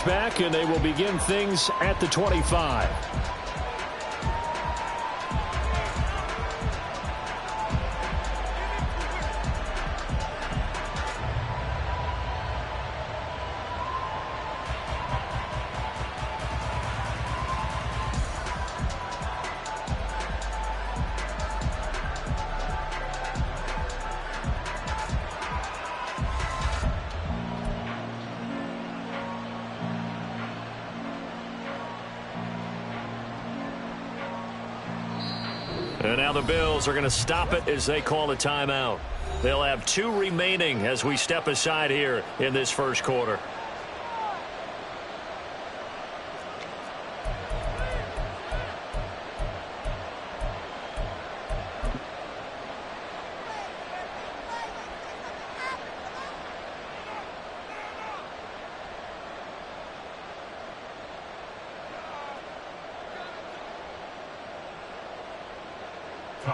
Back, and they will begin things at the 25. And now the Bills are going to stop it as they call a timeout. They'll have 2 remaining as we step aside here in this first quarter.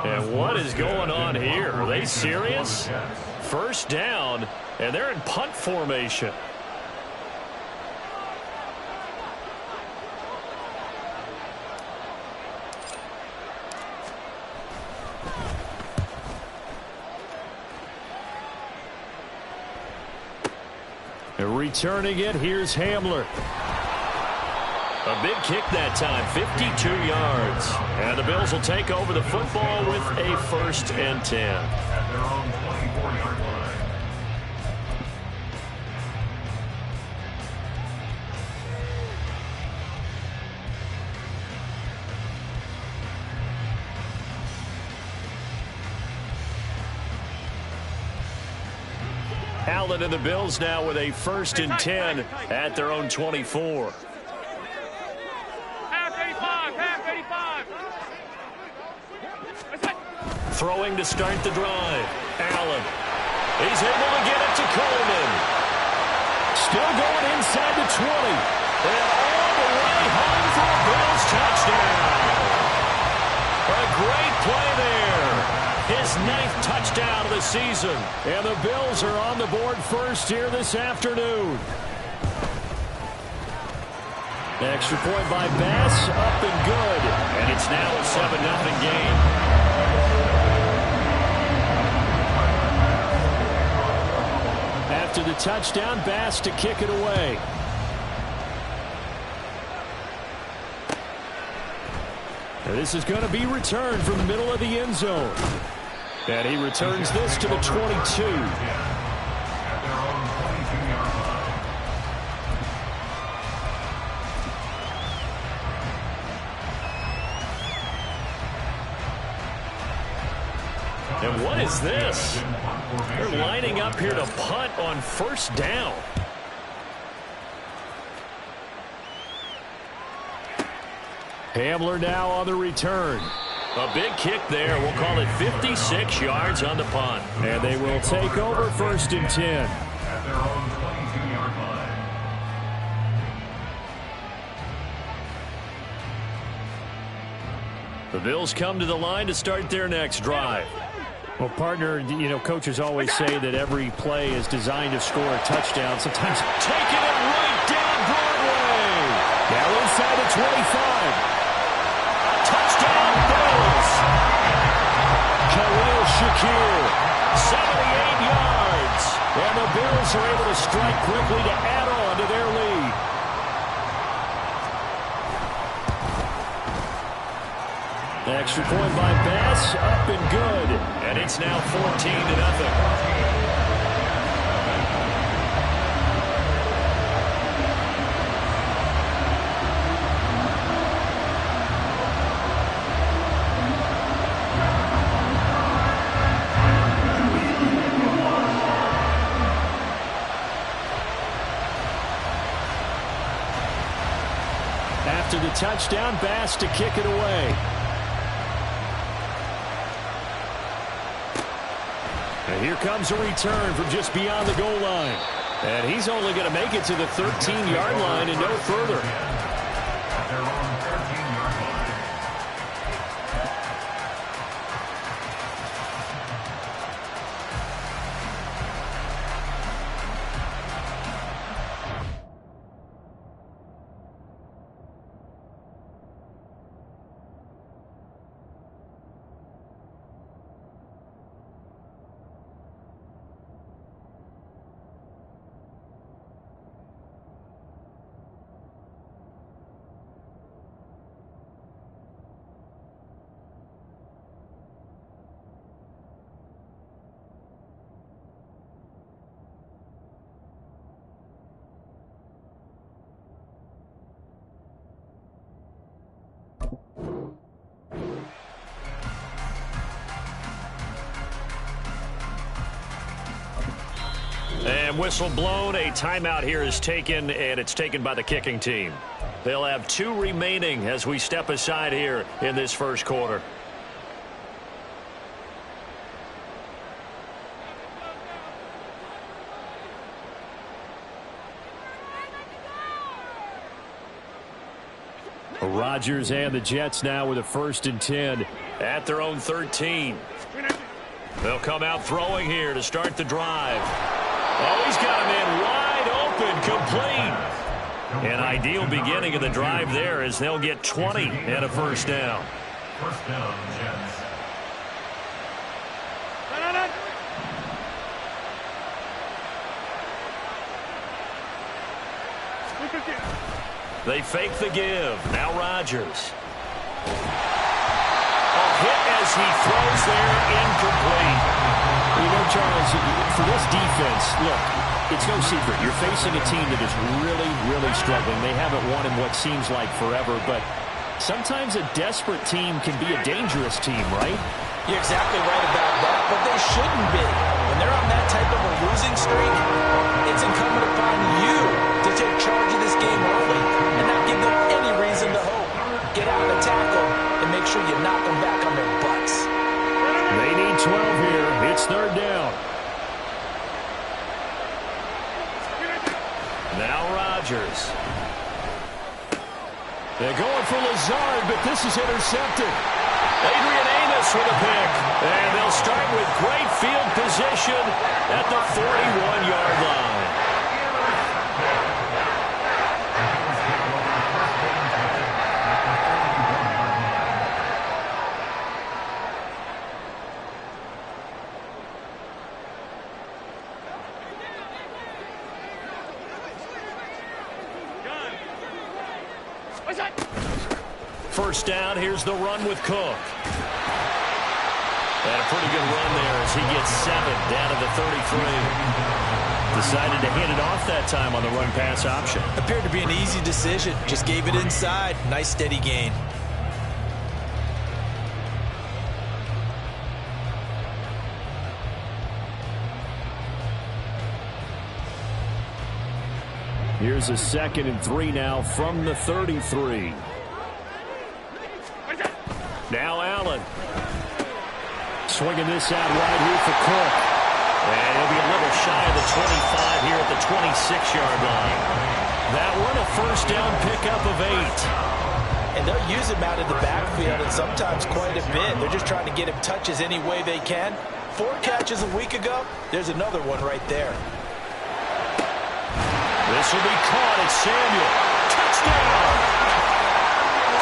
And what is going on here? Are they serious? First down, and they're in punt formation. And returning it, here's Hamler. A big kick that time, 52 yards. And the Bills will take over the football with a 1st and 10. At their own 24-yard line. Allen and the Bills now with a 1st and 10 at their own 24. Throwing to start the drive. Allen. He's able to get it to Coleman. Still going inside the 20. And all the way home for a Bills touchdown. A great play there. His 9th touchdown of the season. And the Bills are on the board first here this afternoon. Extra point by Bass. Up and good. And it's now a 7-0 game. After the touchdown, Bass to kick it away. And this is going to be returned from the middle of the end zone. And he returns this to the 22. And what is this? They're lining up here to punt on 1st down. Hamler now on the return. A big kick there. We'll call it 56 yards on the punt. And they will take over 1st and 10. At their own 22-yard line. The Bills come to the line to start their next drive. Well, partner, you know, coaches always say that every play is designed to score a touchdown. Sometimes taking it right down Broadway. Now inside the 25. Touchdown, Bills. Khalil Shakir, 78 yards. And the Bills are able to strike quickly to add on to their lead. Extra point by Bass, up and good. And it's now 14-0. After the touchdown, Bass to kick it away. And here comes a return from just beyond the goal line. And he's only going to make it to the 13-yard line and no further. At their own 13-yard line. And whistle blown. A timeout here is taken, and it's taken by the kicking team. They'll have 2 remaining as we step aside here in this first quarter. Rodgers and the Jets now with a 1st and 10 at their own 13. They'll come out throwing here to start the drive. Oh, he's got a man wide open, complete. An ideal beginning of the drive there as they'll get 20 and a 1st down. First down, Jets. They fake the give. Now Rodgers. A hit as he throws there, incomplete. You know, Charles, for this defense, look, it's no secret. You're facing a team that is really, really struggling. They haven't won in what seems like forever, but sometimes a desperate team can be a dangerous team, right? You're exactly right about that, but they shouldn't be. When they're on that type of a losing streak, it's incumbent upon you to take charge of this game early and not give them any reason to hope. Get out and tackle and make sure you knock them back on their butts. They need 12 here. It's 3rd down. Now Rodgers. They're going for Lazard, but this is intercepted. Adrian Amos with a pick. And they'll start with great field position at the 41-yard line. First down, here's the run with Cook. And a pretty good run there as he gets 7 down to the 33. Decided to hand it off that time on the run-pass option. Appeared to be an easy decision. Just gave it inside. Nice steady gain. Here's a 2nd and 3 now from the 33. Now Allen. Swinging this out right here for Cook. And he'll be a little shy of the 25 here at the 26-yard line. That one a 1st down pickup of 8. And they'll use him out in the backfield and sometimes quite a bit. They're just trying to get him touches any way they can. 4 catches a week ago. There's another one right there. This will be caught. It's Samuel. Touchdown!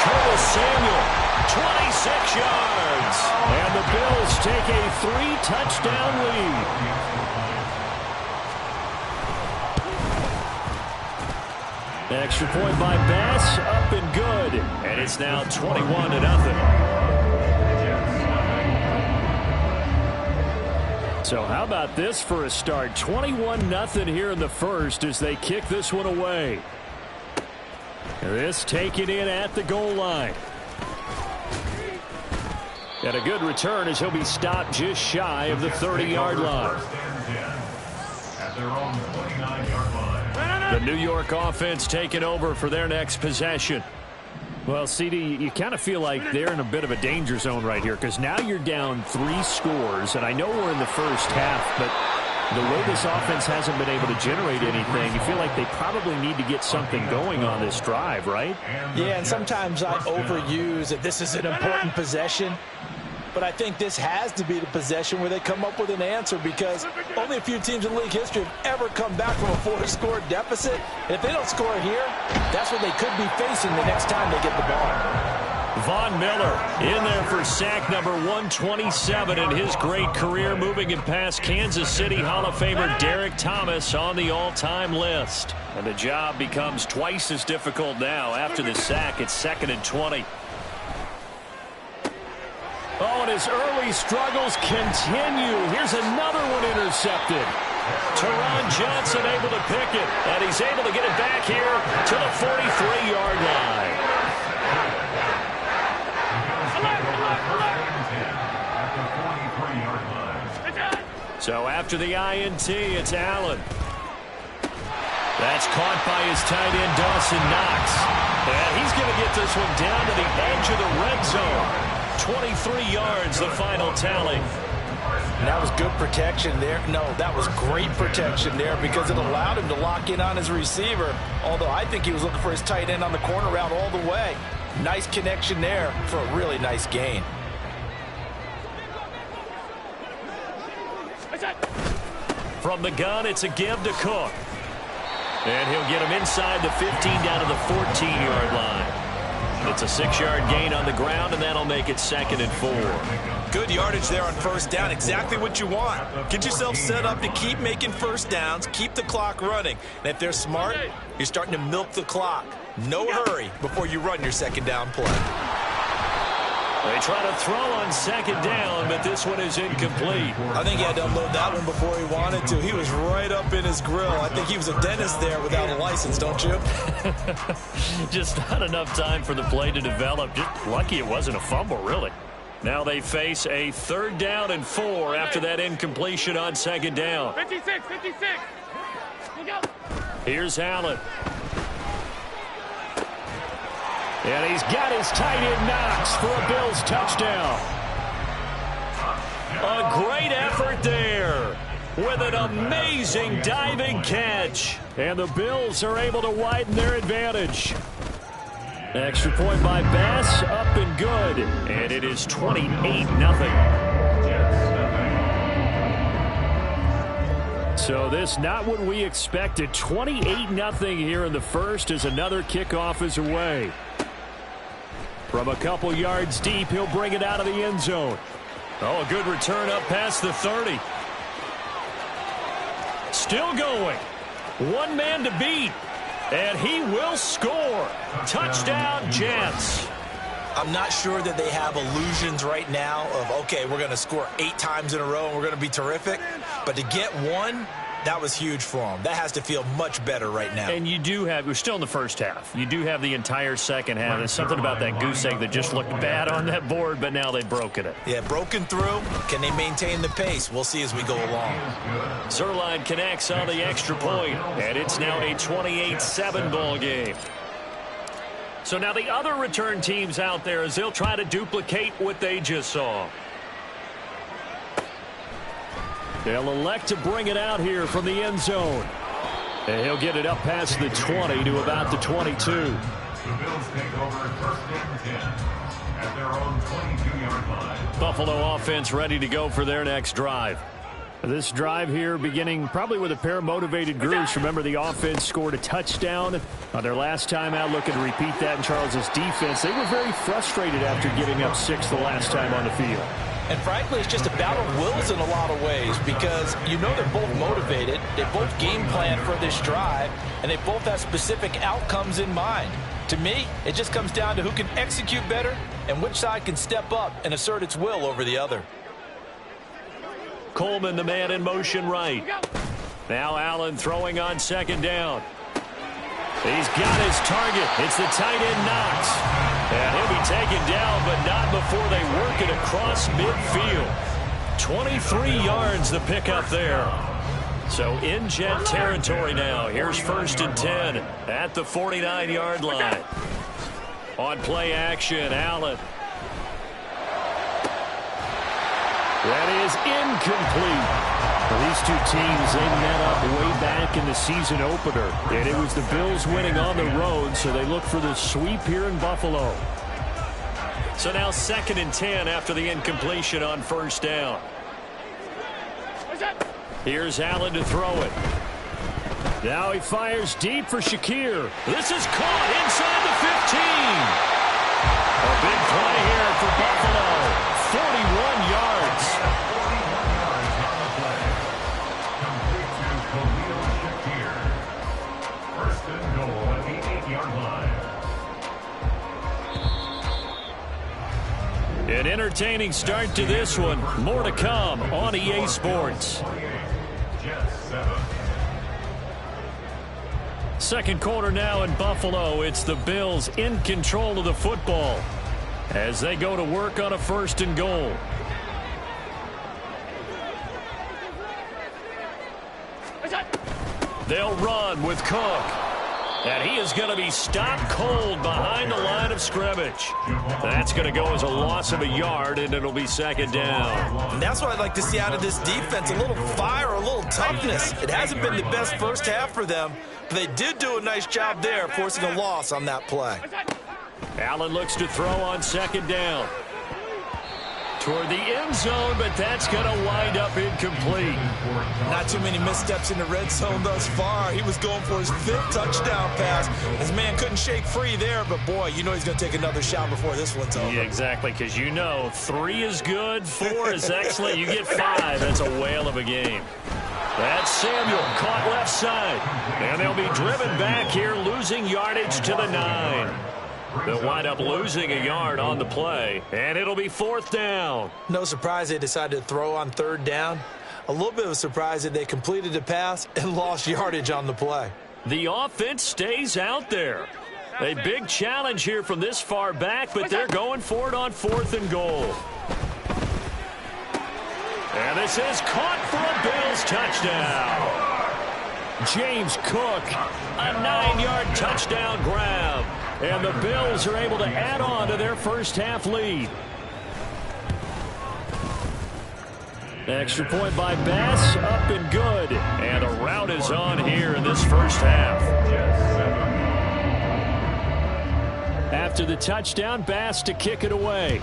Curtis Samuel, 26 yards. And the Bills take a 3-touchdown lead. Extra point by Bass, up and good. And it's now 21-0. So how about this for a start? 21-0 here in the first as they kick this one away. This taken in at the goal line. And a good return as he'll be stopped just shy of the 30-yard line. At their own 29-yard line. The New York offense taking over for their next possession. Well, CD, you kind of feel like they're in a bit of a danger zone right here because now you're down 3 scores, and I know we're in the first half, but the way this offense hasn't been able to generate anything, you feel like they probably need to get something going on this drive, right? Yeah, and sometimes I overuse that this is an important possession, but I think this has to be the possession where they come up with an answer because only a few teams in league history have ever come back from a 4-score deficit. And if they don't score here, that's what they could be facing the next time they get the ball. Von Miller in there for sack number 127 in his great career, moving him past Kansas City Hall of Famer Derek Thomas on the all-time list. And the job becomes twice as difficult now after the sack. It's 2nd and 20. Oh, and his early struggles continue. Here's another one intercepted. Teron Johnson able to pick it, and he's able to get it back here to the 43-yard line. So after the INT, it's Allen. That's caught by his tight end, Dawson Knox. And he's going to get this one down to the edge of the red zone. 23 yards, the final tally. And that was good protection there. No, that was great protection there because it allowed him to lock in on his receiver. Although I think he was looking for his tight end on the corner route all the way. Nice connection there for a really nice gain. From the gun, it's a give to Cook. And he'll get him inside the 15 down to the 14-yard line. It's a 6-yard gain on the ground, and that'll make it 2nd and 4. Good yardage there on first down. Exactly what you want. Get yourself set up to keep making first downs, keep the clock running. And if they're smart, you're starting to milk the clock. No hurry before you run your second down play. They try to throw on second down, but this one is incomplete. I think he had to unload that one before he wanted to. He was right up in his grill. I think he was a dentist there without a license, don't you? Just not enough time for the play to develop. Just lucky it wasn't a fumble, really. Now they face a 3rd down and 4 after that incompletion on second down. 56. Here's Allen. And he's got his tight end Knox for a Bills touchdown. A great effort there with an amazing diving catch. And the Bills are able to widen their advantage. Extra point by Bass, up and good. And it is 28-0. So this not what we expected. 28-0 here in the first as another kickoff is away. From a couple yards deep, he'll bring it out of the end zone. Oh, a good return up past the 30. Still going. One man to beat. And he will score. Touchdown, Jets. I'm not sure that they have illusions right now of, okay, we're going to score 8 times in a row and we're going to be terrific. But to get one, that was huge for them. That has to feel much better right now. And you do have, we're still in the first half. You do have the entire second half. There's something about that goose egg that just looked bad on that board, but now they've broken it. Yeah, broken through. Can they maintain the pace? We'll see as we go along. Zerline connects on the extra point, and it's now a 28-7 ball game. So now the other return teams out there as they'll try to duplicate what they just saw. They'll elect to bring it out here from the end zone. And he'll get it up past the 20 to about the 22. The Bills take over 1st and 10 at their own 22-yard line. Buffalo offense ready to go for their next drive. This drive here beginning probably with a pair of motivated groups. Remember, the offense scored a touchdown on their last time out, looking to repeat that in Charles's defense. They were very frustrated after giving up 6 the last time on the field. And frankly, it's just a battle of wills in a lot of ways because you know they're both motivated, they both game plan for this drive, and they both have specific outcomes in mind. To me, it just comes down to who can execute better and which side can step up and assert its will over the other. Coleman, the man in motion right. Now Allen throwing on second down. He's got his target. It's the tight end Knox. And he'll be taken down, but not before they work it across midfield. 23 yards the pickup there. So in Jet territory now. Here's 1st and 10 at the 49-yard line. On play action, Allen. That is incomplete. These two teams, they met up way back in the season opener. And it was the Bills winning on the road, so they look for the sweep here in Buffalo. So now 2nd and 10 after the incompletion on first down. Here's Allen to throw it. Now he fires deep for Shakir. This is caught inside the 15. A big play here for Buffalo. 41 yards. An entertaining start to this one. More to come on EA Sports. Second quarter now in Buffalo. It's the Bills in control of the football as they go to work on a 1st and goal. They'll run with Cook. And he is going to be stopped cold behind the line of scrimmage. That's going to go as a loss of a yard, and it'll be second down. And that's what I'd like to see out of this defense, a little fire, a little toughness. It hasn't been the best first half for them, but they did do a nice job there, forcing a loss on that play. Allen looks to throw on second down. Toward the end zone, but that's going to wind up incomplete. Not too many missteps in the red zone thus far. He was going for his 5th touchdown pass. His man couldn't shake free there, but boy, you know he's going to take another shot before this one's over. Yeah, exactly, because you know 3 is good, 4 is excellent. You get 5, that's a whale of a game. That's Samuel, caught left side. And they'll be driven back here, losing yardage to the 9. They'll wind up losing a yard on the play, and it'll be 4th down. No surprise they decided to throw on 3rd down. A little bit of a surprise that they completed the pass and lost yardage on the play. The offense stays out there. A big challenge here from this far back, but they're going for it on 4th and goal. And this is caught for a Bills touchdown. James Cook, a 9-yard touchdown grab. And the Bills are able to add on to their first half lead. Extra point by Bass, up and good. And a rout is on here in this first half. After the touchdown, Bass to kick it away.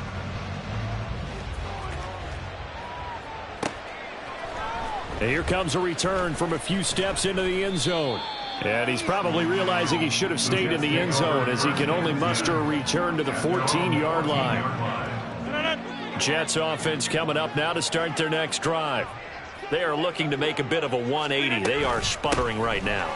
And here comes a return from a few steps into the end zone. And he's probably realizing he should have stayed in the end zone as he can only muster a return to the 14-yard line. Jets offense coming up now to start their next drive. They are looking to make a bit of a 180. They are sputtering right now.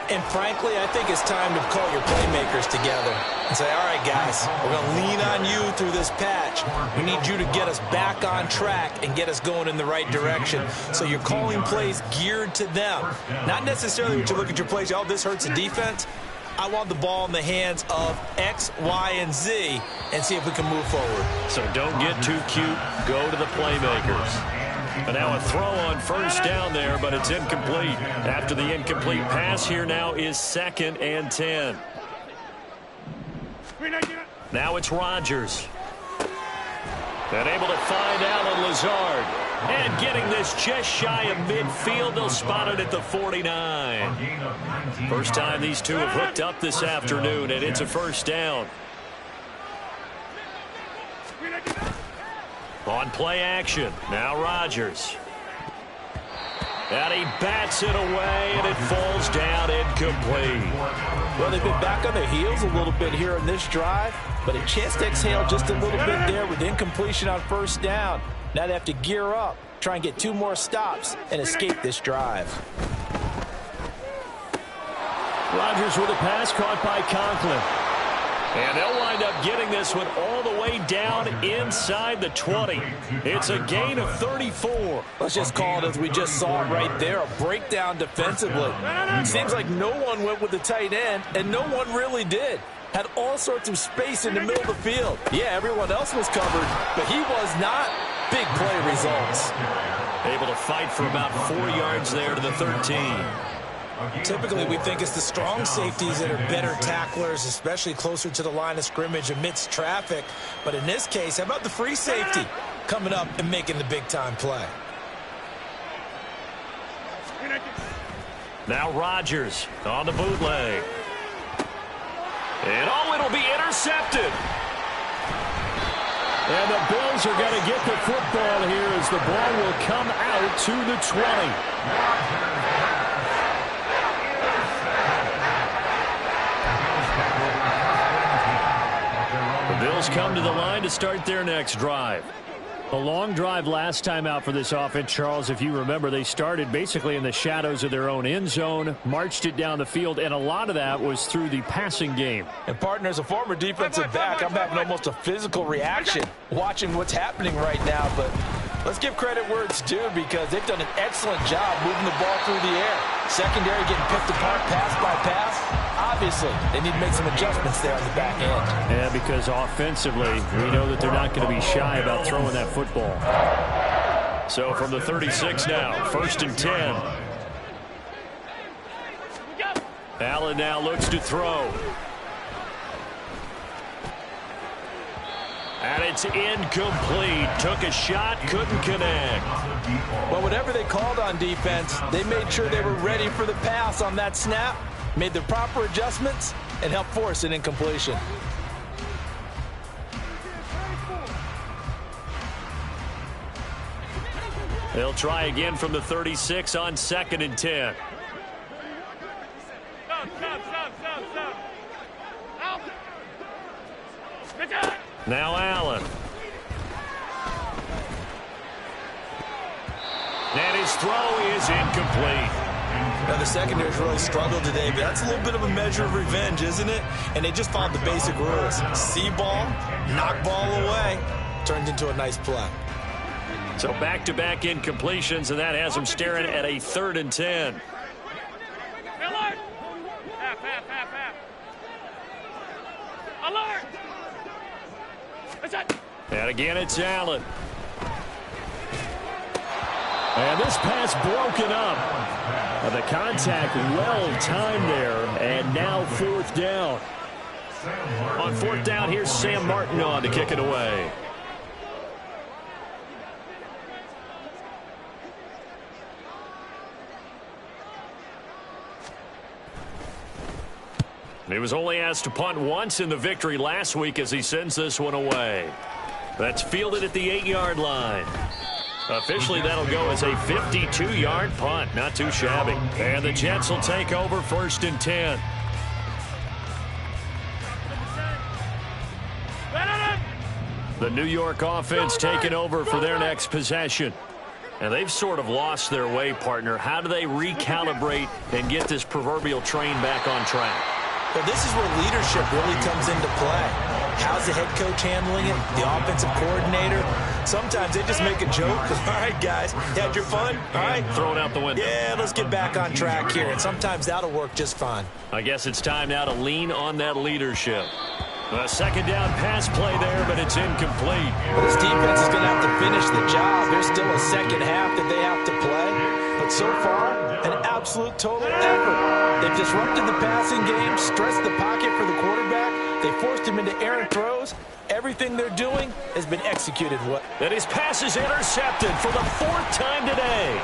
And frankly, I think it's time to call your playmakers together and say, all right, guys, we're going to lean on you through this patch. We need you to get us back on track and get us going in the right direction. So you're calling plays geared to them. Not necessarily when you look at your plays, oh, this hurts the defense. I want the ball in the hands of X, Y, and Z and see if we can move forward. So don't get too cute. Go to the playmakers. And now a throw on first down there, but it's incomplete. After the incomplete pass, here now is 2nd and 10. Now it's Rodgers. And able to find Allen Lazard. And getting this just shy of midfield. They'll spot it at the 49. First time these two have hooked up this afternoon, and it's a first down. On play action, now Rodgers. And he bats it away, and it falls down incomplete. Well, they've been back on their heels a little bit here in this drive, but a chance to exhale just a little bit there with incompletion on first down. Now they have to gear up, try and get 2 more stops, and escape this drive. Rodgers with a pass caught by Conklin. And they'll wind up getting this one all the way down inside the 20. It's a gain of 34. Let's just call it as we just saw it right there, a breakdown defensively. Seems like no one went with the tight end, and no one really did. Had all sorts of space in the middle of the field. Yeah, everyone else was covered, but he was not. Big play results. Able to fight for about 4 yards there to the 13. Typically, we think it's the strong safeties that are better tacklers, especially closer to the line of scrimmage amidst traffic. But in this case, how about the free safety coming up and making the big-time play? Now Rodgers on the bootleg. And it'll be intercepted. And the Bills are going to get the football here as the ball will come out to the 20. The Bills come to the line to start their next drive. A long drive last time out for this offense, Charles. If you remember, they started basically in the shadows of their own end zone, marched it down the field, and a lot of that was through the passing game. And, partner, as a former defensive back, I'm having almost a physical reaction watching what's happening right now. But let's give credit where it's due because they've done an excellent job moving the ball through the air. Secondary getting picked apart pass by pass. Obviously, they need to make some adjustments there on the back end. Yeah, because offensively, we know that they're not going to be shy about throwing that football. So from the 36 now, 1st and 10. Allen now looks to throw. And it's incomplete. Took a shot, couldn't connect. Well, whatever they called on defense, they made sure they were ready for the pass on that snap, made the proper adjustments, and helped force an incompletion. They'll try again from the 36 on 2nd and 10. Now Allen. And his throw is incomplete. Now, the secondary's really struggled today, but that's a little bit of a measure of revenge, isn't it? And they just followed the basic rules. See ball, knock ball away, turned into a nice play. So back-to-back incompletions, and that has them staring at a 3rd and 10. Alert! Alert! And again, it's Allen. And this pass broken up. The contact well-timed there, and now 4th down. On 4th down, here's Sam Martin on to kick it away. He was only asked to punt once in the victory last week as he sends this one away. That's fielded at the 8-yard line. Officially, that'll go as a 52-yard punt. Not too shabby. And the Jets will take over 1st and 10. The New York offense taking over for their next possession. And they've sort of lost their way, partner. How do they recalibrate and get this proverbial train back on track? Well, this is where leadership really comes into play. How's the head coach handling it? The offensive coordinator? Sometimes they just make a joke. All right, guys, you had your fun? All right. Throw it out the window. Yeah, let's get back on track here. And sometimes that'll work just fine. I guess it's time now to lean on that leadership. A 2nd down pass play there, but it's incomplete. But this defense is going to have to finish the job. There's still a second half that they have to play. But so far, an absolute total effort. They've disrupted the passing game, stressed the pocket for the quarterback. They forced him into errant throws. Everything they're doing has been executed well. And his pass is intercepted for the 4th time today.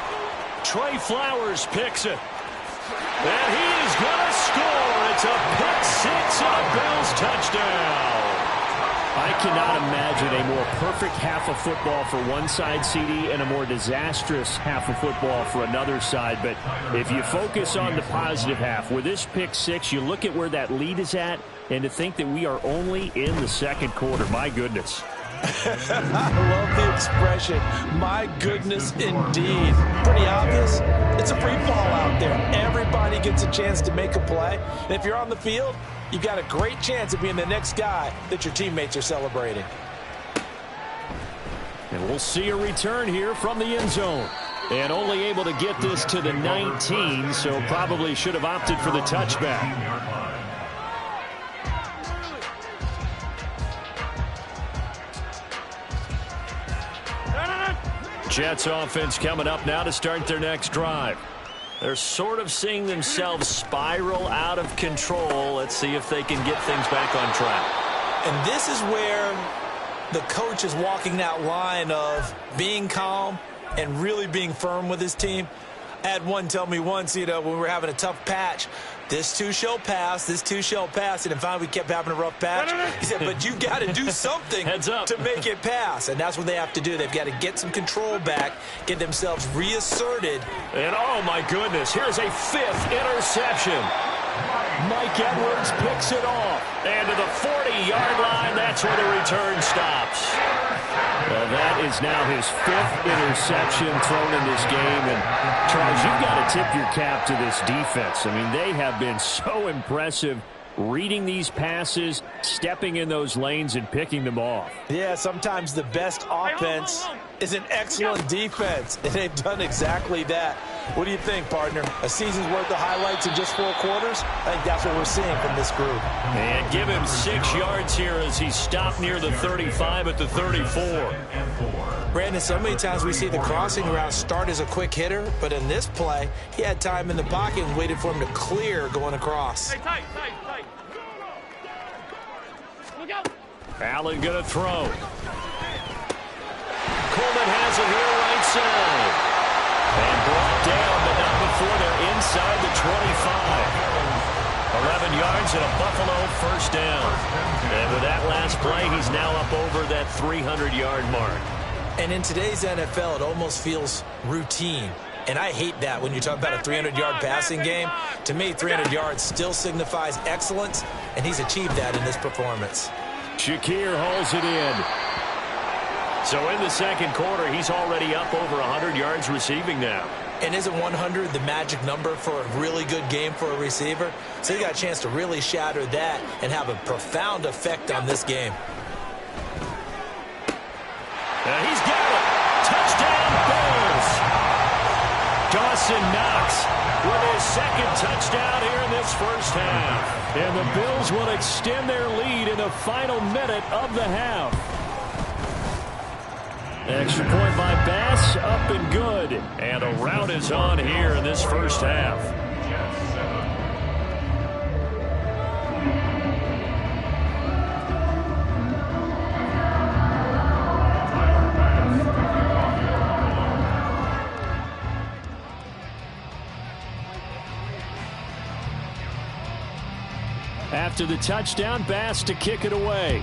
Trey Flowers picks it. And he is going to score. It's a pick-6 and a Bills touchdown. I cannot imagine a more perfect half of football for one side, CD, and a more disastrous half of football for another side. But if you focus on the positive half, with this pick-6, you look at where that lead is at, and to think that we are only in the 2nd quarter. My goodness. I love the expression, my goodness indeed. Pretty obvious. It's a free fall out there. Everybody gets a chance to make a play. And if you're on the field, you've got a great chance of being the next guy that your teammates are celebrating. And we'll see a return here from the end zone. And only able to get this to the 19, so probably should have opted for the touchback. Jets offense coming up now to start their next drive. They're sort of seeing themselves spiral out of control. Let's see if they can get things back on track. And this is where the coach is walking that line of being calm and really being firm with his team. I had one tell me once, when we were having a tough patch, this too shall pass, this too shall pass. And finally we kept having a rough patch. He said, but you got to do something to make it pass. And that's what they have to do. They've got to get some control back, get themselves reasserted. And, oh, my goodness, here's a 5th interception. Mike Edwards picks it off. And to the 40-yard line, that's where the return stops. Well, that is now his 5th interception thrown in this game. And, Charles, you've got to tip your cap to this defense. I mean, they have been so impressive reading these passes, stepping in those lanes, and picking them off. Yeah, sometimes the best offense is an excellent defense, and they've done exactly that. What do you think, partner? A season's worth of highlights in just 4 quarters? I think that's what we're seeing from this group. And give him 6 yards here as he stopped near the 35 at the 34. Brandon, so many times we see the crossing route start as a quick hitter, but in this play, he had time in the pocket and waited for him to clear going across. Hey, tight. Look out. Allen going to throw. Coleman has it here right side. And brought down, but not before they're inside the 25. 11 yards and a Buffalo first down. And with that last play, he's now up over that 300-yard mark. And in today's NFL, it almost feels routine. And I hate that when you talk about a 300-yard passing game. To me, 300 yards still signifies excellence, and he's achieved that in this performance. Shakir hauls it in. So in the second quarter, he's already up over 100 yards receiving now. And isn't 100 the magic number for a really good game for a receiver? So he got a chance to really shatter that and have a profound effect on this game. He's got it. Touchdown, Bills. Dawson Knox with his second touchdown here in this first half. And the Bills will extend their lead in the final minute of the half. Extra point by Bass, up and good. And a rout is on here in this first half. After the touchdown, Bass to kick it away.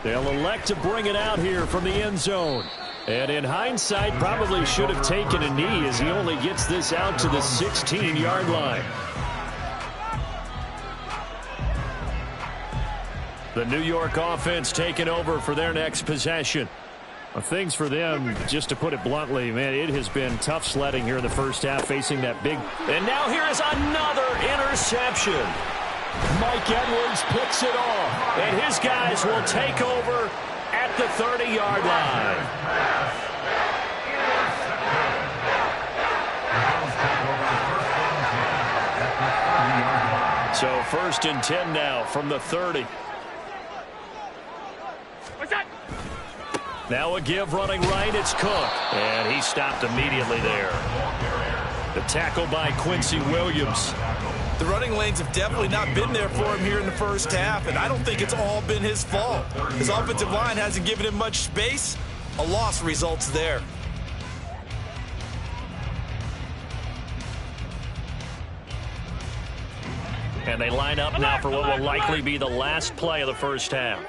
They'll elect to bring it out here from the end zone. And in hindsight, probably should have taken a knee as he only gets this out to the 16-yard line. The New York offense taking over for their next possession. Well, things for them, just to put it bluntly, man, it has been tough sledding here in the first half, facing that big. And now here is another interception. Mike Edwards picks it off. And his guys will take over at the 30-yard line. So 1st and 10 now from the 30. What's that? Now a give running right, it's Cook. And he stopped immediately there. The tackle by Quincy Williams. The running lanes have definitely not been there for him here in the first half, and I don't think it's all been his fault. His offensive line hasn't given him much space. A loss results there. And they line up now for what will likely be the last play of the first half.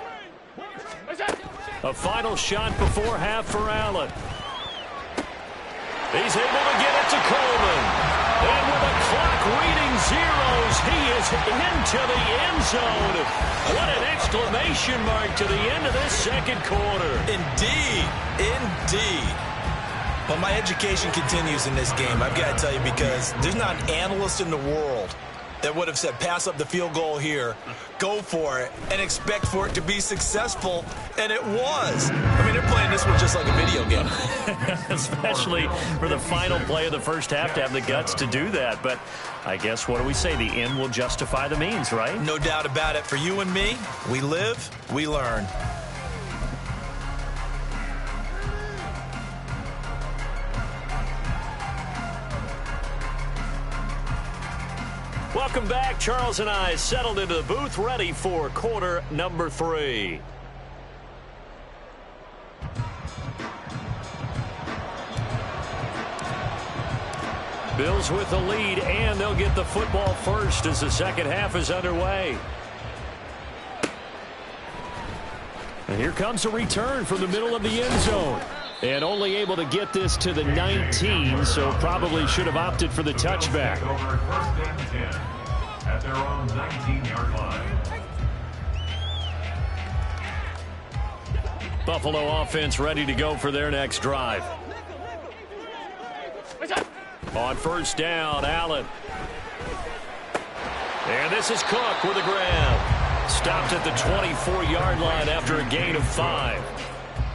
What's that? A final shot before half for Allen. He's able to get it to Coleman. And with the clock reading zeros, he is into the end zone. What an exclamation mark to the end of this second quarter. Indeed. Indeed. But my education continues in this game, I've got to tell you, because there's not an analyst in the world that would have said pass up the field goal here, go for it, and expect for it to be successful, and it was. I mean, they're playing this one just like a video game. Especially for the final play of the first half to have the guts to do that. But I guess, what do we say? The end will justify the means, right? No doubt about it. For you and me, we live, we learn. Welcome back. Charles and I settled into the booth, ready for quarter number 3. Bills with the lead, and they'll get the football first as the second half is underway. And here comes a return from the middle of the end zone. And only able to get this to the 19, so probably should have opted for the touchback. Over 1st and 10 at their own 19-yard line. Buffalo offense ready to go for their next drive. What's that? On first down, Allen. And this is Cook with a grab. Stopped at the 24-yard line after a gain of 5.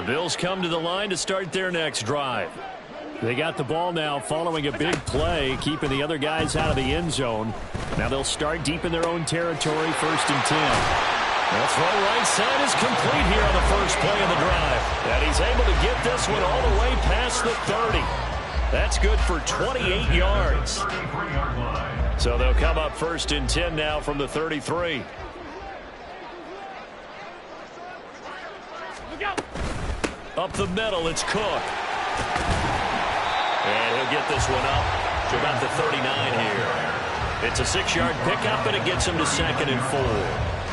The Bills come to the line to start their next drive. They got the ball now following a big play, keeping the other guys out of the end zone. Now they'll start deep in their own territory, 1st and 10. The throw right side is complete here on the first play of the drive. And he's able to get this one all the way past the 30. That's good for 28 yards. So they'll come up 1st and 10 now from the 33. Up the middle, it's Cook. And he'll get this one up to about the 39 here. It's a 6-yard pickup, and it gets him to 2nd and 4.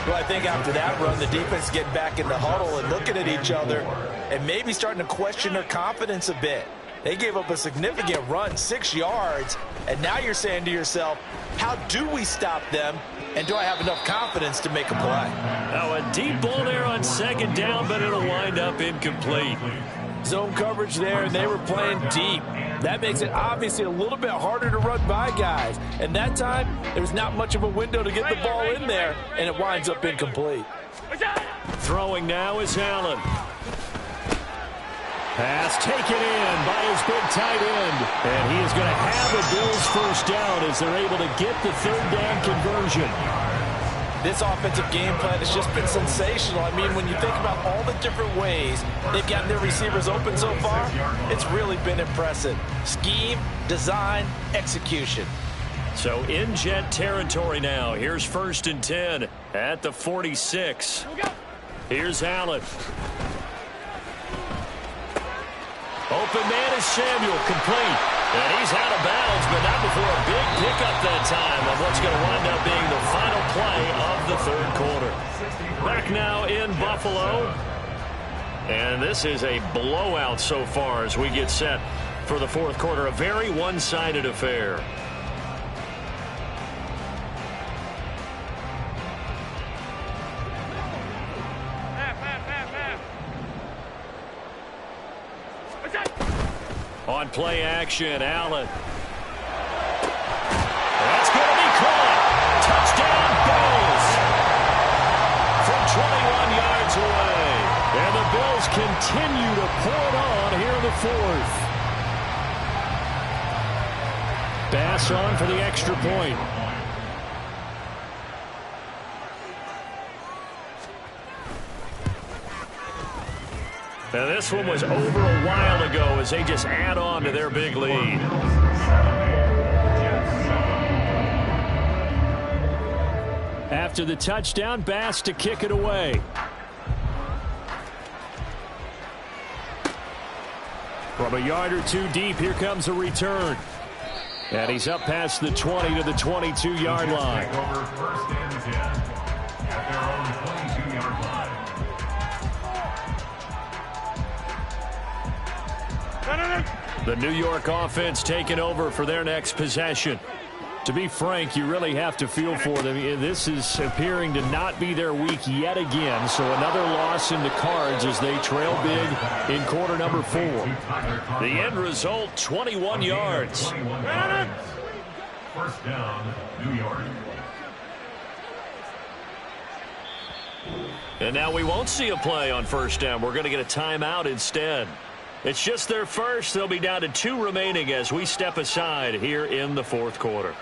Well, I think after that run, the defense getting back in the huddle and looking at each other and maybe starting to question their confidence a bit. They gave up a significant run, 6 yards, and now you're saying to yourself, how do we stop them, and do I have enough confidence to make a play? Now a deep ball there on 2nd down, but it'll wind up incomplete. Zone coverage there, and they were playing deep. That makes it obviously a little bit harder to run by guys. And that time, there's not much of a window to get the ball in there, and it winds up incomplete. Throwing now is Allen. Pass taken in by his big tight end. And he is going to have the Bills first down as they're able to get the 3rd down conversion. This offensive game plan has just been sensational. I mean, when you think about all the different ways they've gotten their receivers open so far, it's really been impressive. Scheme, design, execution. So in jet territory now. Here's 1st and 10 at the 46. Here's Allen. Open man is Samuel, complete. And he's out of bounds, but not before a big pickup that time of what's going to wind up being the final play of the 3rd quarter. Back now in Buffalo. And this is a blowout so far as we get set for the 4th quarter. A very one-sided affair. On play action, Allen. That's going to be caught. Touchdown, Bills. From 21 yards away. And the Bills continue to pour it on here in the 4th. Bass on for the extra point. Now this one was over a while ago as they just add on to their big lead. After the touchdown, Bass to kick it away. From a yard or two deep, here comes a return. And he's up past the 20 to the 22-yard line. Over 1st and 10 at their own 22-yard line. The New York offense taking over for their next possession. To be frank, you really have to feel for them. This is appearing to not be their week yet again. So another loss in the cards as they trail big in quarter number 4. The end result, 21 yards. 21 yards. 1st down, New York. And now we won't see a play on 1st down. We're going to get a timeout instead. It's just their first. They'll be down to 2 remaining as we step aside here in the 4th quarter.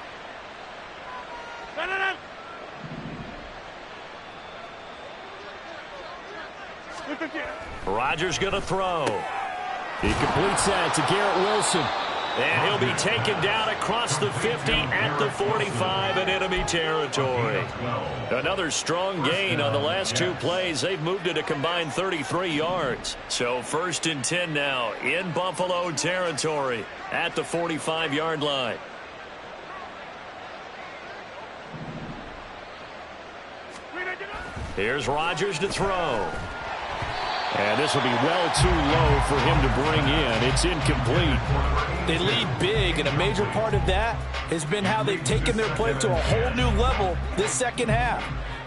Rodgers going to throw. He completes that to Garrett Wilson. And he'll be taken down across the 50 at the 45 in enemy territory. Another strong gain on the last 2 plays. They've moved it a combined 33 yards. So 1st and 10 now in Buffalo territory at the 45-yard line. Here's Rodgers to throw. And this will be well too low for him to bring in. It's incomplete. They lead big, and a major part of that has been how they've taken their play to a whole new level this 2nd half.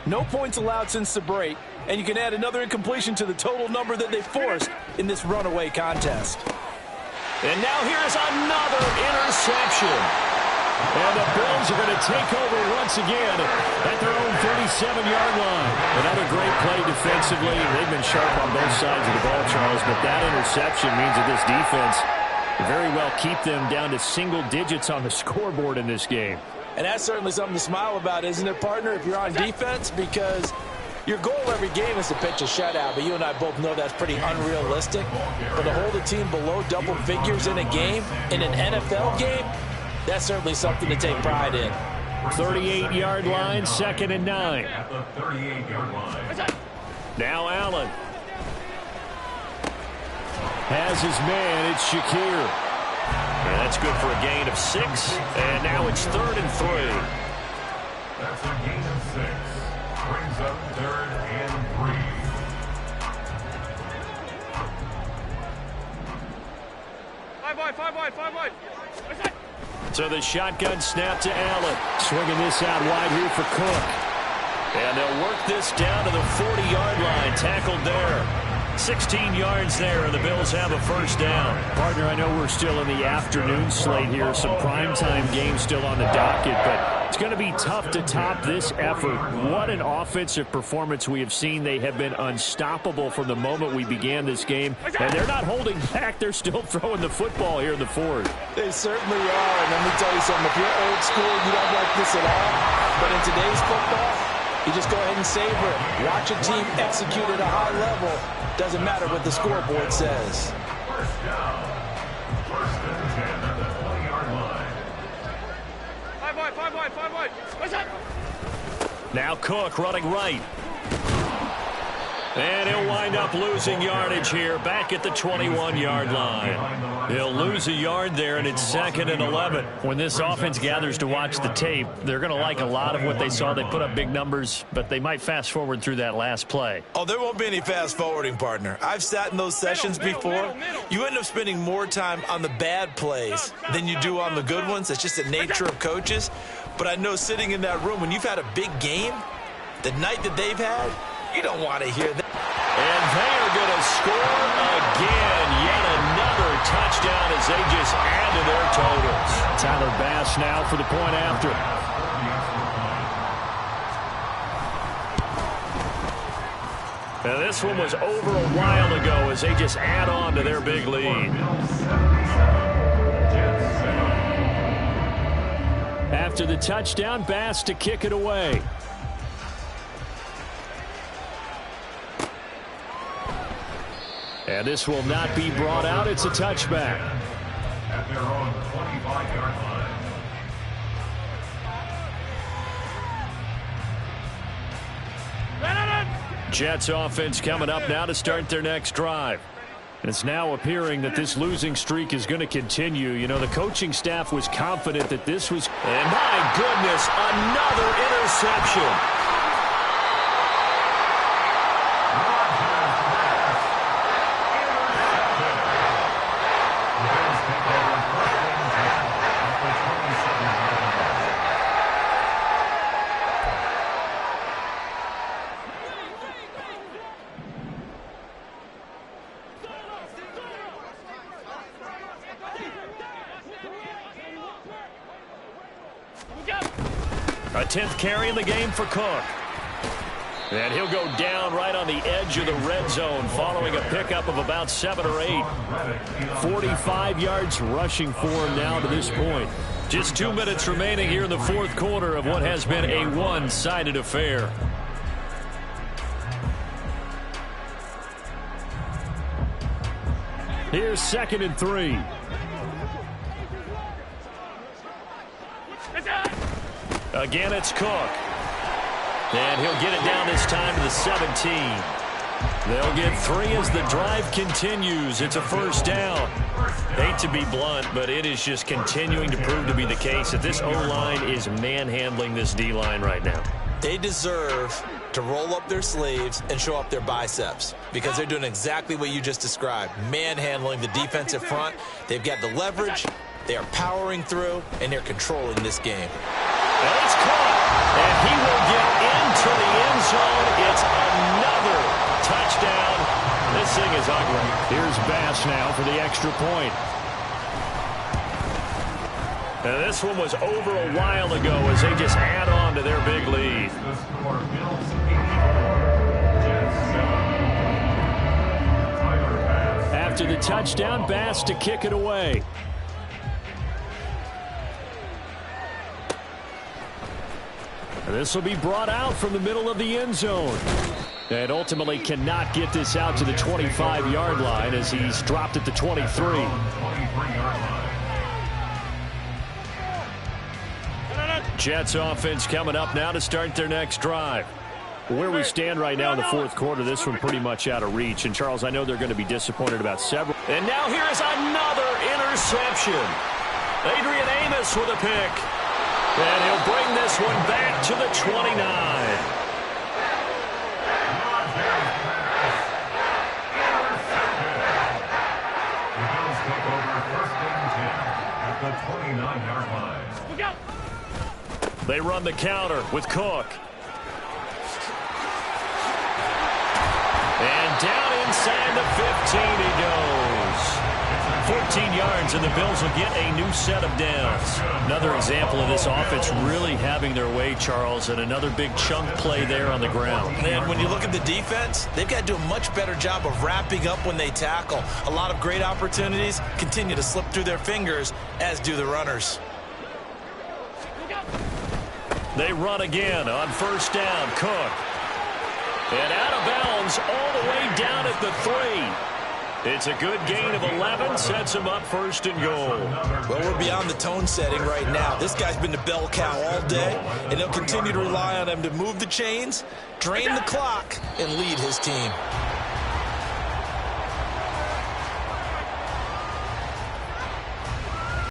No points allowed since the break, and you can add another incompletion to the total number that they forced in this runaway contest. And now here's another interception. And the Bills are going to take over once again at their own 37-yard line. Another great play defensively. They've been sharp on both sides of the ball, Charles, but that interception means that this defense very well keep them down to single digits on the scoreboard in this game. And that's certainly something to smile about, isn't it, partner, if you're on defense? Because your goal every game is to pitch a shutout, but you and I both know that's pretty unrealistic. But to hold a team below double figures in a game, in an NFL game, that's certainly something to take pride in. 38-yard line, 2nd and 9. At the 38-yard line. Now Allen has his man. It's Shakir. And that's good for a gain of 6. And now it's 3rd and 3. That's a gain of 6. Brings up 3rd and 3. 5 wide. So the shotgun snap to Allen. Swinging this out wide here for Cook. And they'll work this down to the 40-yard line. Tackled there. 16 yards there, and the Bills have a first down. Partner, I know we're still in the afternoon slate here. Some primetime games still on the docket, but it's going to be tough to top this effort. What an offensive performance we have seen. They have been unstoppable from the moment we began this game, and they're not holding back. They're still throwing the football here in the fourth. They certainly are, and let me tell you something. If you're old school, you don't like this at all. But in today's football, you just go ahead and savor it. Watch a team execute at a high level. Doesn't matter what the scoreboard says. First down. 1st and 10 at the 20-yard line. 5 wide. What's that? Now Cook running right. And he'll wind up losing yardage here back at the 21-yard line. He'll lose a yard there, and it's 2nd and 11. When this offense gathers to watch the tape, they're going to like a lot of what they saw. They put up big numbers, but they might fast forward through that last play. Oh, there won't be any fast forwarding, partner. I've sat in those sessions before. You end up spending more time on the bad plays than you do on the good ones. It's just the nature of coaches. But I know sitting in that room, when you've had a big game, the night that they've had, you don't want to hear that. And they are going to score again. Yet another touchdown as they just add to their totals. Tyler Bass now for the point after. Now this one was over a while ago as they just add on to their big lead. After the touchdown, Bass to kick it away. And this will not be brought out. It's a touchback. At their own 25-yard line. Jets offense coming up now to start their next drive. And it's now appearing that this losing streak is going to continue. You know, the coaching staff was confident that this was... And my goodness, another interception. A 10th carry in the game for Cook. And he'll go down right on the edge of the red zone following a pickup of about 7 or 8. 45 yards rushing for him now to this point. Just 2 minutes remaining here in the fourth quarter of what has been a one-sided affair. Here's 2nd and 3. Again, it's Cook. And he'll get it down this time to the 17. They'll get 3 as the drive continues. It's a first down. Hate to be blunt, but it is just continuing to prove to be the case that this O-line is manhandling this D-line right now. They deserve to roll up their sleeves and show up their biceps because they're doing exactly what you just described, manhandling the defensive front. They've got the leverage, they are powering through, and they're controlling this game. And it's caught, and he will get into the end zone. It's another touchdown. This thing is ugly. Here's Bass now for the extra point. And this one was over a while ago as they just add on to their big lead. The score, Bills 84, Jets 7. Tyler Bass. After the touchdown, Bass to kick it away. And this will be brought out from the middle of the end zone. And ultimately cannot get this out to the 25-yard line as he's dropped at the 23. 23-yard line. Jets offense coming up now to start their next drive. Where we stand right now in the fourth quarter, this one pretty much out of reach. And, Charles, I know they're going to be disappointed about several. And now here is another interception. Adrian Amos with a pick. And he'll bring this one back to the 29. The 29-yard line. They run the counter with Cook. And down inside the 15 he goes. 14 yards, and the Bills will get a new set of downs. Another example of this offense really having their way, Charles, and another big chunk play there on the ground. And when you look at the defense, they've got to do a much better job of wrapping up when they tackle. A lot of great opportunities continue to slip through their fingers, as do the runners. They run again on first down. Cook. And out of bounds all the way down at the 3. It's a good gain of 11, sets him up first and goal. Well, we're beyond the tone setting right now. This guy's been the bell cow all day, and they'll continue to rely on him to move the chains, drain the clock, and lead his team.